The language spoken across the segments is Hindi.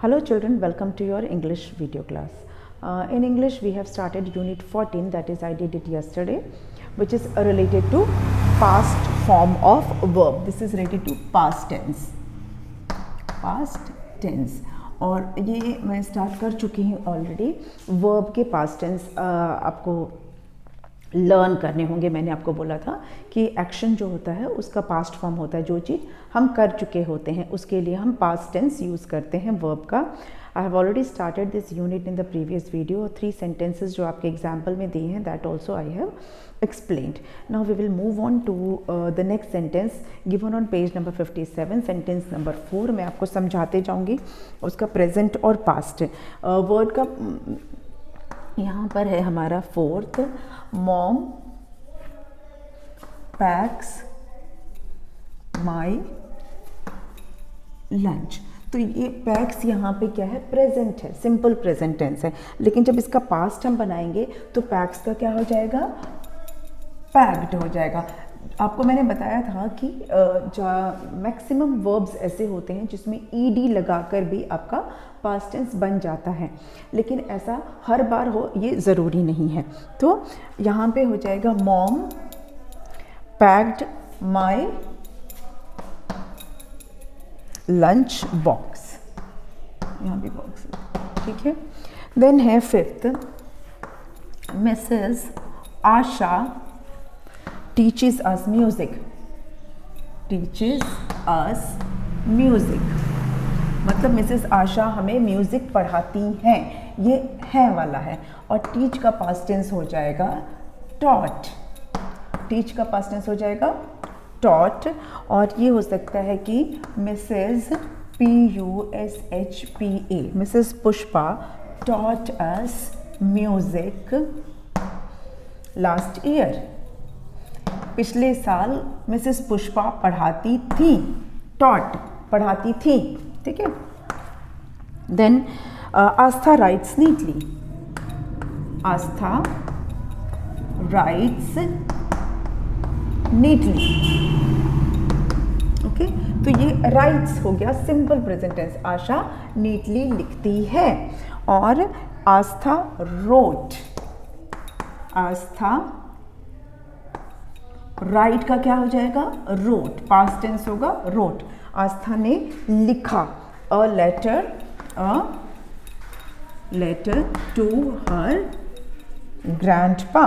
Hello children, welcome to your English video class. In English we have started unit 14, that is I did it yesterday, which is related to past form of verb. This is related to past tense. Past tense. और ये मैं स्टार्ट कर चुकी हूँ ऑलरेडी. वर्ब के पास्ट टेंस आपको लर्न करने होंगे. मैंने आपको बोला था कि एक्शन जो होता है उसका पास्ट फॉर्म होता है. जो चीज़ हम कर चुके होते हैं उसके लिए हम पास्ट टेंस यूज़ करते हैं वर्ब का. I have already started this unit in the previous video. और 3 सेंटेंसेस जो आपके एग्जाम्पल में दिए हैं that also I have explained. Now we will move on to the next sentence given on page number 57. Sentence number 4 मैं आपको समझाते जाऊंगी. उसका प्रेजेंट और पास्ट वर्ड का यहाँ पर है हमारा fourth. Mom PACS my lunch. तो ये पैक्स यहाँ पे क्या है, प्रेजेंट है, सिंपल प्रेजेंट टेंस है. लेकिन जब इसका पास्ट हम बनाएंगे तो पैक्स का क्या हो जाएगा, पैक्ड हो जाएगा. आपको मैंने बताया था कि मैक्सिमम वर्ब्स ऐसे होते हैं जिसमें ईडी लगाकर भी आपका पास्ट टेंस बन जाता है, लेकिन ऐसा हर बार हो ये ज़रूरी नहीं है. तो यहाँ पे हो जाएगा mom packed my lunch box. यहाँ भी बॉक्स, ठीक है. देन है फिफ्थ, मिसेस आशा teaches us music. teaches us music मतलब मिसेस आशा हमें म्यूज़िक पढ़ाती हैं. ये है वाला है. और टीच का पास्ट टेंस हो जाएगा taught. टीच का पास्ट टेंस हो जाएगा taught. और ये हो सकता है कि Mrs PUSHPA, Mrs Pushpa taught us music last year. पिछले साल मिसेस पुष्पा पढ़ाती थी. टॉट पढ़ाती थी, ठीक है. देन आस्था राइट्स नीटली. आस्था राइट्स नीटली. ओके, तो ये राइट्स हो गया सिंपल प्रेजेंट टेंस. आशा नीटली लिखती है. और आस्था रोट. आस्था राइट का क्या हो जाएगा, रोट. पास्ट टेंस होगा रोट. आस्था ने लिखा. A letter to her grandpa.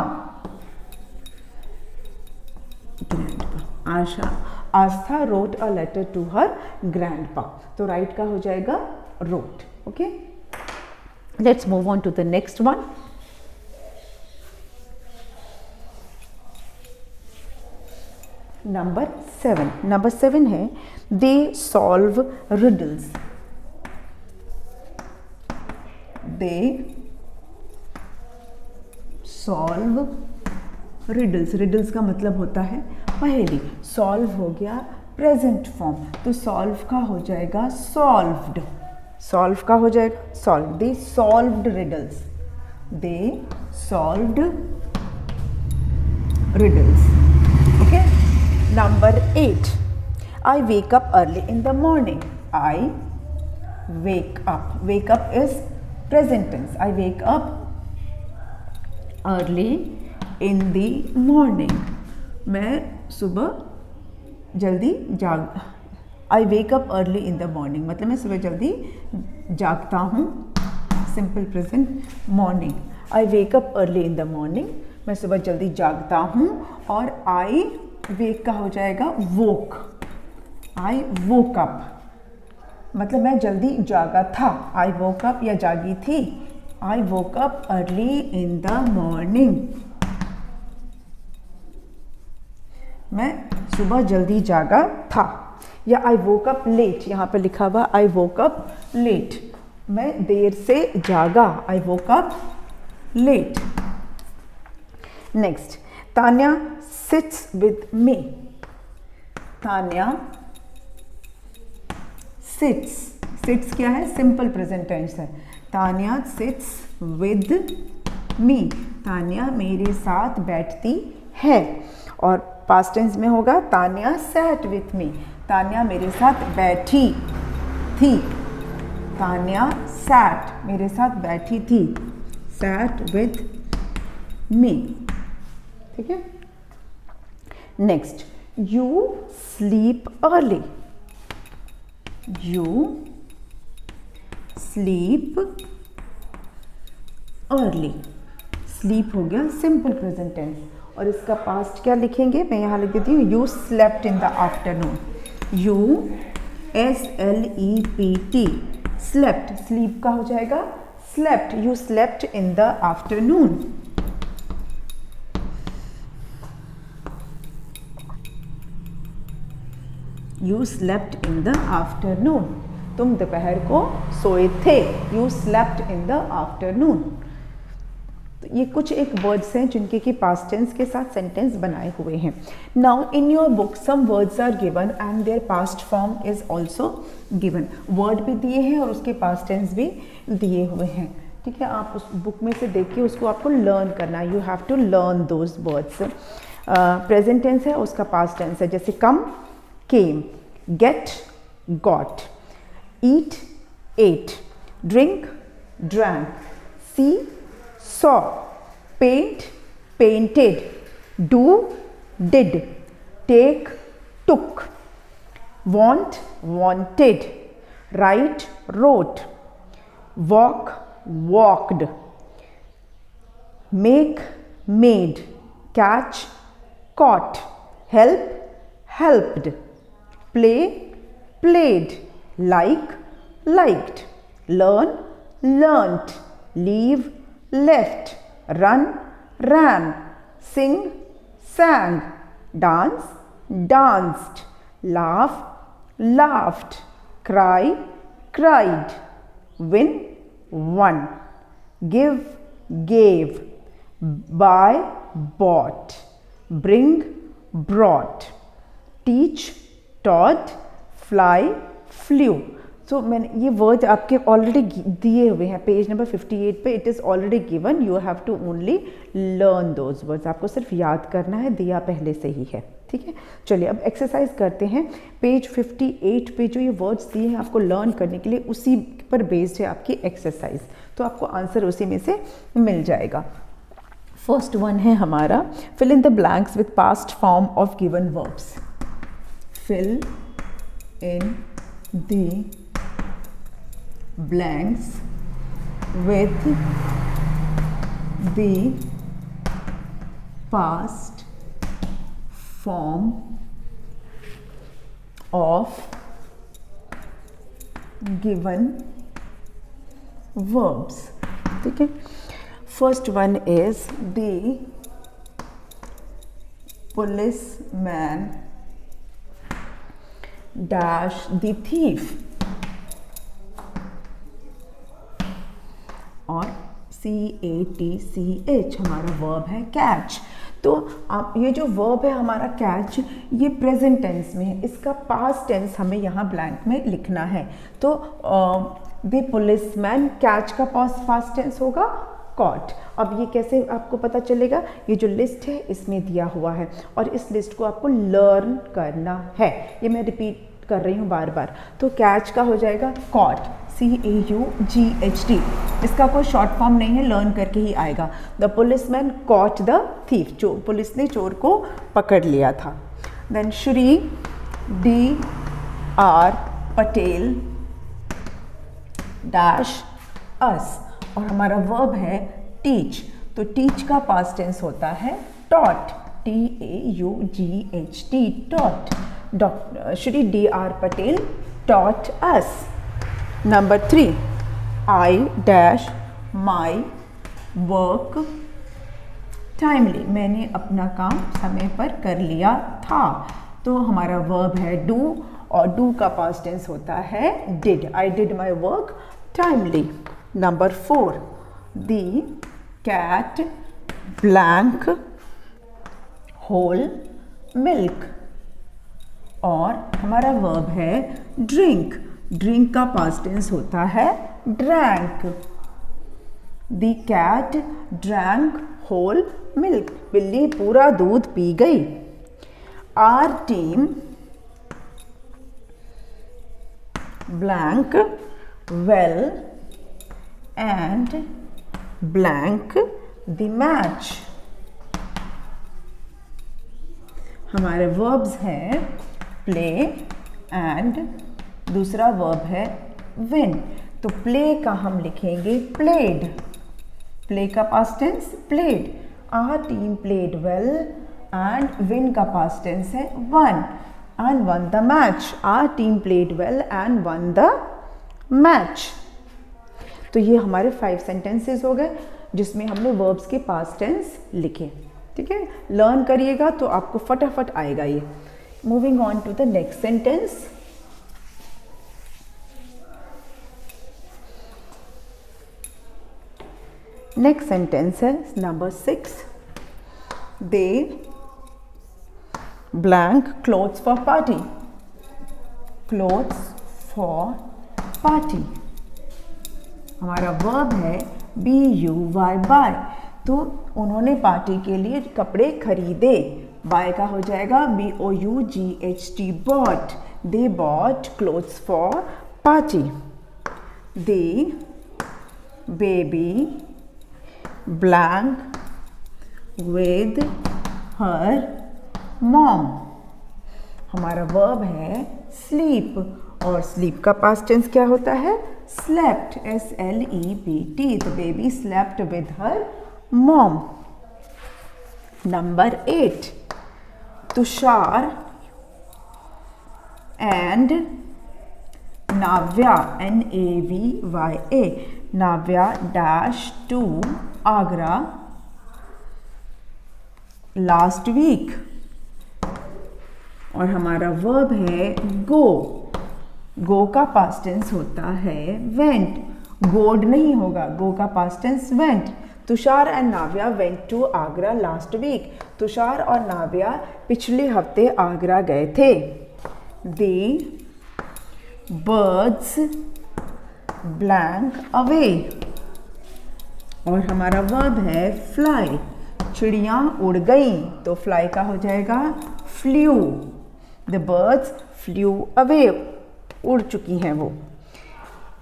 Aastha wrote a letter to her grandpa. तो राइट का हो जाएगा wrote. Okay, let's move on to the next one. Number 7 है they solve riddles. They solve riddles. Riddles का मतलब होता है पहेली. सॉल्व हो गया प्रेजेंट फॉर्म, तो सॉल्व का हो जाएगा सॉल्व्ड. सॉल्व का हो जाएगा solve. They solved riddles. They solved riddles. Okay. Number 8, I wake up early in the morning. I wake up. Wake up is present tense. I wake up early in the morning. मैं सुबह जल्दी जाग. I wake up early in the morning मतलब मैं सुबह जल्दी जागता हूँ. Simple present morning. I wake up early in the morning. मैं सुबह जल्दी जागता हूँ. और I वेक का हो जाएगा वोक. आई वोक अप मतलब मैं जल्दी जागा था. आई वोक अप या जागी थी. I woke up early in the morning. मैं सुबह जल्दी जागा था. या आई वोक अप लेट. यहाँ पे लिखा हुआ आई वोक अप लेट. मैं देर से जागा. I woke up late. Next, Tanya sits with me. Tanya sits. sits क्या है, सिंपल प्रेजेंट टेंस है. Tanya sits with me. Tanya मेरे साथ बैठती है. और पास्ट टेंस में होगा Tanya sat with me. Tanya मेरे साथ बैठी थी. तान्या sat, मेरे साथ बैठी थी, sat with me, ठीक है। Next, you sleep early, you sleep early, sleep हो गया सिंपल प्रेजेंट टेंस, और इसका पास्ट क्या लिखेंगे, मैं यहाँ लिख देती हूँ, you slept in the afternoon, you slept, slept, sleep का हो जाएगा slept, you slept in the afternoon, you slept in the afternoon, तुम दोपहर को सोए थे, you slept in the afternoon। तो ये कुछ एक वर्ड्स हैं जिनके कि पास्ट टेंस के साथ सेंटेंस बनाए हुए हैं। Now in your book some words are given and their past form is also given, word भी दिए हैं और उसके पास्ट टेंस भी दिए हुए हैं, ठीक है। आप उस बुक में से देख के उसको आपको लर्न करना है, you have to learn those words. Present tense है, उसका पास्ट टेंस है, जैसे come came, get got, eat ate, drink drank, see saw, paint painted, do did, take took, want wanted, write wrote, walk walked, make made, catch caught, help helped, play played, like liked, learn learnt, leave left, run ran, sing sang, dance danced, laugh laughed, cry cried, win won, give gave, buy bought, bring brought, teach taught, fly flew. So मैंने ये वर्ड आपके ऑलरेडी दिए हुए हैं पेज नंबर 58 पे, it is already given, you have to only learn those words, आपको सिर्फ याद करना है, दिया पहले से ही है, ठीक है। चलिए अब एक्सरसाइज करते हैं। पेज 58 पे जो ये वर्ड्स दिए हैं आपको लर्न करने के लिए, उसी पर बेस्ड है आपकी एक्सरसाइज, तो आपको आंसर उसी में से मिल जाएगा। फर्स्ट वन है हमारा, fill in the blanks with past form of given verbs, fill in the blanks with the past form of given verbs, ठीक है। First one is the policeman dash the thief, और CATCH हमारा वर्ब है कैच। तो आप ये जो वर्ब है हमारा कैच, ये प्रेजेंट टेंस में है, इसका पास्ट टेंस हमें यहाँ ब्लैंक में लिखना है। तो द पुलिसमैन, कैच का पास्ट टेंस होगा कॉट। अब ये कैसे आपको पता चलेगा, ये जो लिस्ट है इसमें दिया हुआ है और इस लिस्ट को आपको लर्न करना है, ये मैं रिपीट कर रही हूँ बार बार। तो कैच का हो जाएगा कॉट, CAUGHT, इसका कोई शॉर्ट फॉर्म नहीं है, लर्न करके ही आएगा। The policeman caught the thief, जो पुलिस ने चोर को पकड़ लिया था। Then Shri DR Patel dash us, और हमारा वर्ब है टीच। तो टीच का पास्ट टेंस होता है taught, TAUGHT, taught. Shri DR Patel taught us. Number 3, I dash my work timely, मैंने अपना काम समय पर कर लिया था। तो हमारा वर्ब है डू, और डू का पास्ट टेंस होता है did. I did my work timely. Number 4, the cat blank whole milk, और हमारा वर्ब है ड्रिंक। ड्रिंक का पास्ट टेंस होता है drank. The cat drank whole milk, बिल्ली पूरा दूध पी गई। Our team blank well and blank the match। हमारे verbs हैं play and दूसरा verb है win। तो play का हम लिखेंगे played, play का past tense played। Our team played well and win का past tense है won and won the match। Our team played well and won the match। तो ये हमारे 5 sentences हो गए जिसमें हमने verbs के past tense लिखे। ठीक है, लर्न करिएगा तो आपको फटाफट आएगा ये। Moving on to the next sentence. Next sentence है number 6। They blank clothes for party, clothes for party. हमारा वर्ब है BUY बाय। तो उन्होंने पार्टी के लिए कपड़े खरीदे। बाय का हो जाएगा BOUGHT bought। They bought clothes for party. The baby blank with her mom. हमारा वर्ब है स्लीप और स्लीप का पास्ट टेंस क्या होता है? Slept, SLEPT। तो baby slept with her mom. Number 8, Tushar and Navya NAVYA। Navya dash to Agra last week. और हमारा वर्ब है गो। गो का पास्ट टेंस होता है वेंट, गोड नहीं होगा, गो का past tense went. Tushar and Navya went to Agra last week. Tushar और नाव्या पिछले हफ्ते आगरा गए थे। The birds blank away. और हमारा वर्ब है फ्लाई, चिड़ियाँ उड़ गई। तो फ्लाई का हो जाएगा flew. The birds flew away, उड़ चुकी हैं वो।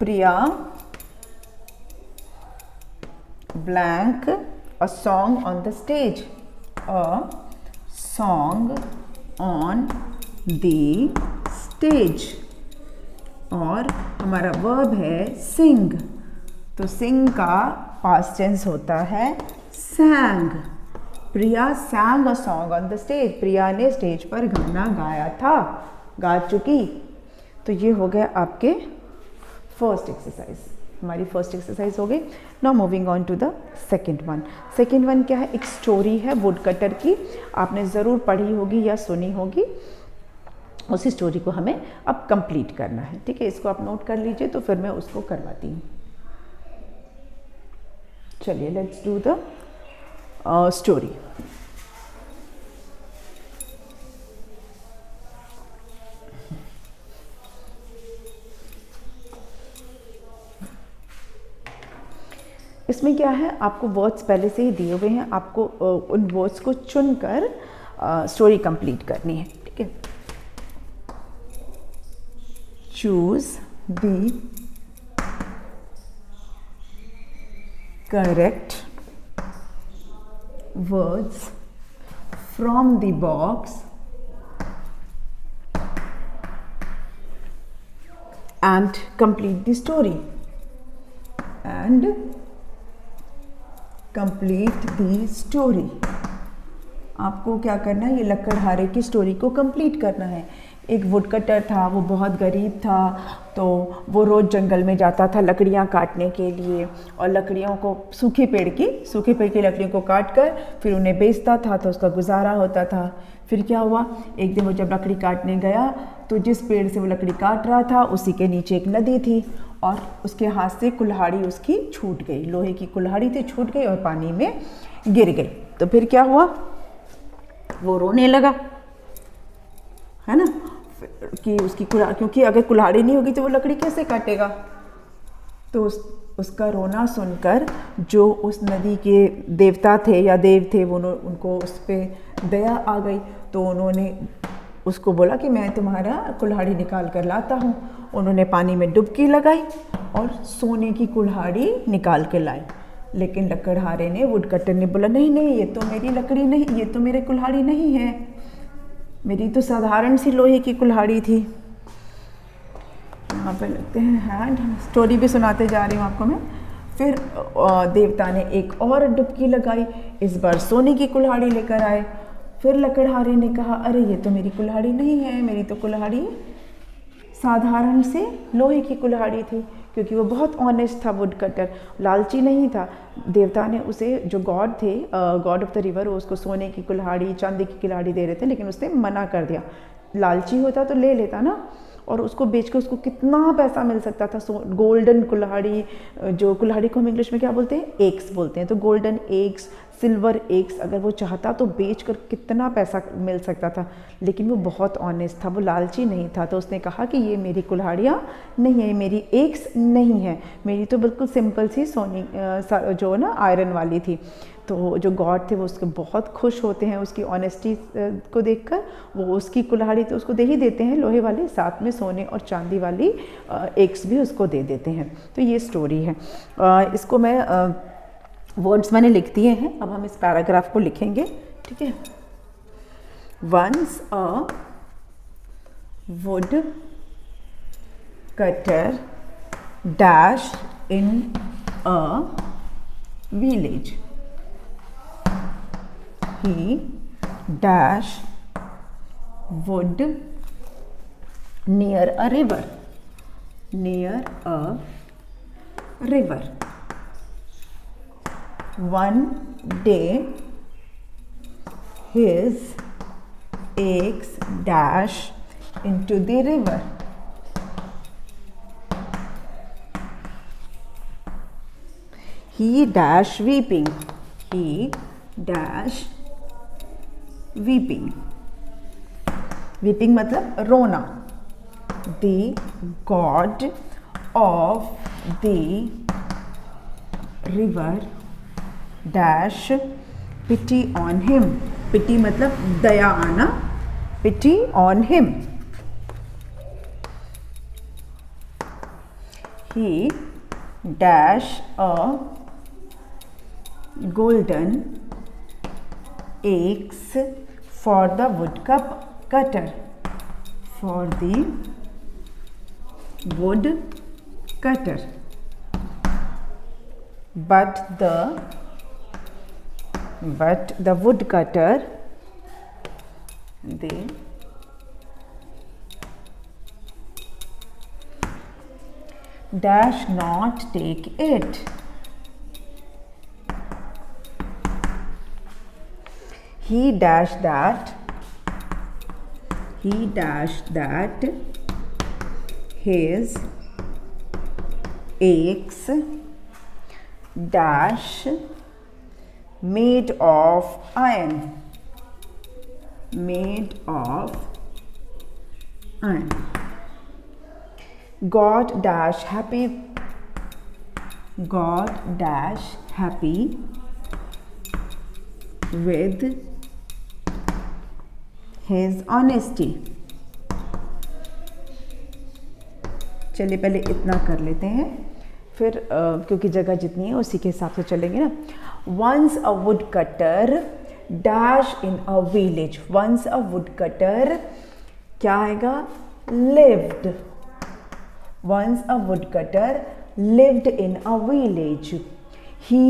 Priya blank a song on the stage, a song on the stage. और हमारा वर्ब है सिंग। तो सिंग का पास्ट टेंस होता है sang। Priya sang a song on the stage. Priya ने स्टेज पर गाना गाया था, गा चुकी। तो ये हो गया आपके फर्स्ट एक्सरसाइज। हमारी फर्स्ट एक्सरसाइज हो गई। Now moving on to the second one. Second one क्या है? एक स्टोरी है वुड कटर की, आपने ज़रूर पढ़ी होगी या सुनी होगी। उसी स्टोरी को हमें अब कंप्लीट करना है। ठीक है, इसको आप नोट कर लीजिए तो फिर मैं उसको करवाती हूँ। चलिए लेट्स डू द स्टोरी। इसमें क्या है, आपको वर्ड्स पहले से ही दिए हुए हैं, आपको उन वर्ड्स को चुनकर स्टोरी कंप्लीट करनी है। ठीक है, choose the correct words from the box and complete the story and complete the story। आपको क्या करना है? ये लकड़हारे की स्टोरी को कंप्लीट करना है। एक वुडकटर था, वो बहुत गरीब था, तो वो रोज़ जंगल में जाता था लकड़ियाँ काटने के लिए, और लकड़ियों को सूखे पेड़ की लकड़ियों को काट कर फिर उन्हें बेचता था, तो उसका गुजारा होता था। फिर क्या हुआ, एक दिन वो जब लकड़ी काटने गया तो जिस पेड़ से वो लकड़ी काट रहा था उसी के नीचे एक नदी थी, और उसके हाथ से कुल्हाड़ी उसकी छूट गई, लोहे की कुल्हाड़ी थी, छूट गई और पानी में गिर गई। तो फिर क्या हुआ, वो रोने लगा, है ना, कि उसकी क्योंकि अगर कुल्हाड़ी नहीं होगी तो वो लकड़ी कैसे काटेगा। तो उसका रोना सुनकर जो उस नदी के देवता थे या देव थे, वो उनको उस पर दया आ गई। तो उन्होंने उसको बोला कि मैं तुम्हारा कुल्हाड़ी निकाल कर लाता हूँ। उन्होंने पानी में डुबकी लगाई और सोने की कुल्हाड़ी निकाल के लाए। लेकिन लकड़हारे ने, वुड कटर ने बोला नहीं नहीं, ये तो मेरी लकड़ी नहीं, ये तो मेरे कुल्हाड़ी नहीं है, मेरी तो साधारण सी लोहे की कुल्हाड़ी थी। यहाँ पे लगते हैं हैंड, स्टोरी भी सुनाते जा रही हूँ आपको मैं। फिर देवता ने एक और डुबकी लगाई, इस बार सोने की कुल्हाड़ी लेकर आए। फिर लकड़हारे ने कहा अरे ये तो मेरी कुल्हाड़ी नहीं है, मेरी तो कुल्हाड़ी साधारण से लोहे की कुल्हाड़ी थी, क्योंकि वो बहुत ऑनेस्ट था वुड कटर, लालची नहीं था। देवता ने उसे, जो गॉड थे, गॉड ऑफ द रिवर, वो उसको सोने की कुल्हाड़ी, चांदी की कुल्हाड़ी दे रहे थे, लेकिन उसने मना कर दिया। लालची होता तो ले लेता ना, और उसको बेच के उसको कितना पैसा मिल सकता था। गोल्डन कुल्हाड़ी, जो कुल्हाड़ी को हम इंग्लिश में क्या बोलते हैं, एग्स बोलते हैं, तो गोल्डन एग्स, सिल्वर एग्स अगर वो चाहता तो बेच कर कितना पैसा मिल सकता था। लेकिन वो बहुत ऑनेस्ट था, वो लालची नहीं था। तो उसने कहा कि ये मेरी कुल्हाड़ियाँ नहीं है, मेरी एग्स नहीं है, मेरी तो बिल्कुल सिंपल सी सोनी जो ना आयरन वाली थी। तो जो गॉड थे वो उसके बहुत खुश होते हैं उसकी ऑनेस्टी को देखकर। वो उसकी कुल्हाड़ी तो उसको दे ही देते हैं लोहे वाली, साथ में सोने और चांदी वाली एग्स भी उसको दे देते हैं। तो ये स्टोरी है। इसको मैं वर्ड्स मैंने लिख दिए हैं, अब हम इस पैराग्राफ को लिखेंगे, ठीक है। Once a woodcutter dash in a village, he dash wood near a river, near a river. One day his eggs dash into the river. He dash weeping, he dash weeping, weeping मतलब रोना। The god of the river dash pity on him, pity मतलब दया आना, pity on him. He dash a golden eggs for the woodcutter, for the woodcutter, but the woodcutter they dash not take it. He dashed that his eggs dash made of iron, God dash happy with his honesty. चलिए पहले इतना कर लेते हैं, फिर क्योंकि जगह जितनी है उसी के हिसाब से चलेंगे ना। Once a woodcutter dash in a village. Once a woodcutter क्या आएगा, lived. Once a woodcutter lived in a village. He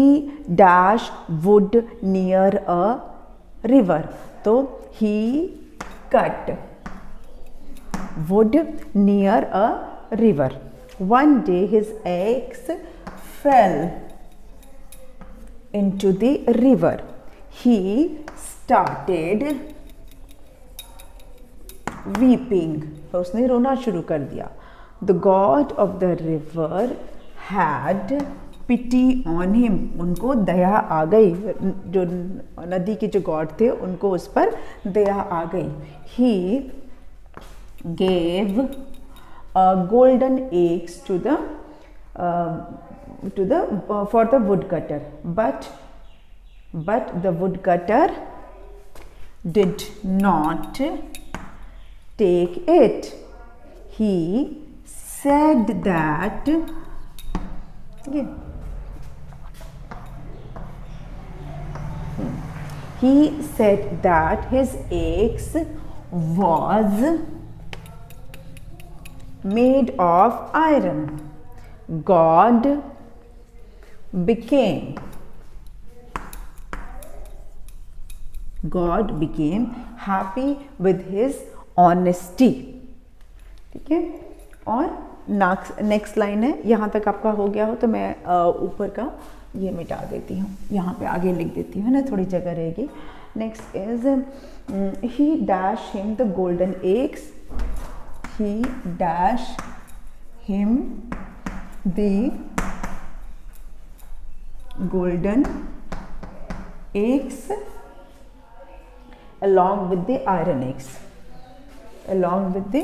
dash wood near a river. तो he cut wood near a river. One day his eggs fell into the river. He started weeping. उसने रोना शुरू कर दिया. The god of the river had pity on him. उनको दया आ गई, जो नदी के जो गॉड थे उनको उस पर दया आ गई. He gave golden eggs to the for the woodcutter, but the woodcutter did not take it. He said that ठीक है। He said that his eggs was made of iron. God became happy with his honesty. ठीक है। और नेक्स्ट लाइन है, यहाँ तक आपका हो गया हो तो मैं ऊपर का ये मिटा देती हूँ, यहाँ पे आगे लिख देती हूँ ना, थोड़ी जगह रहेगी। Next is he dash him the golden eggs, he dash him the golden eggs along with the iron eggs, along with the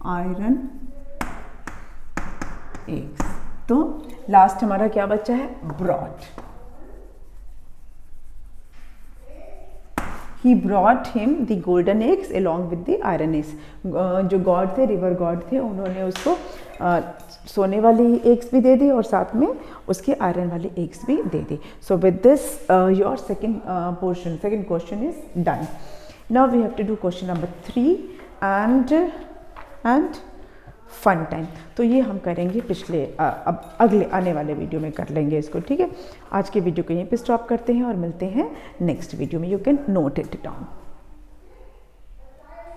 iron eggs। तो लास्ट हमारा क्या बचा है, brought। He brought him the golden eggs along with the iron eggs। जो गॉड थे, रिवर गॉड थे, उन्होंने उसको सोने वाली एग्स भी दे दी और साथ में उसके आयरन वाली एग्स भी दे दी। So with this your second question is done. Now we have to do question number 3 and fun time. तो ये हम करेंगे पिछले अब अगले आने वाले वीडियो में कर लेंगे इसको, ठीक है। आज के वीडियो को यहीं पे स्टॉप करते हैं और मिलते हैं नेक्स्ट वीडियो में। You can note it down.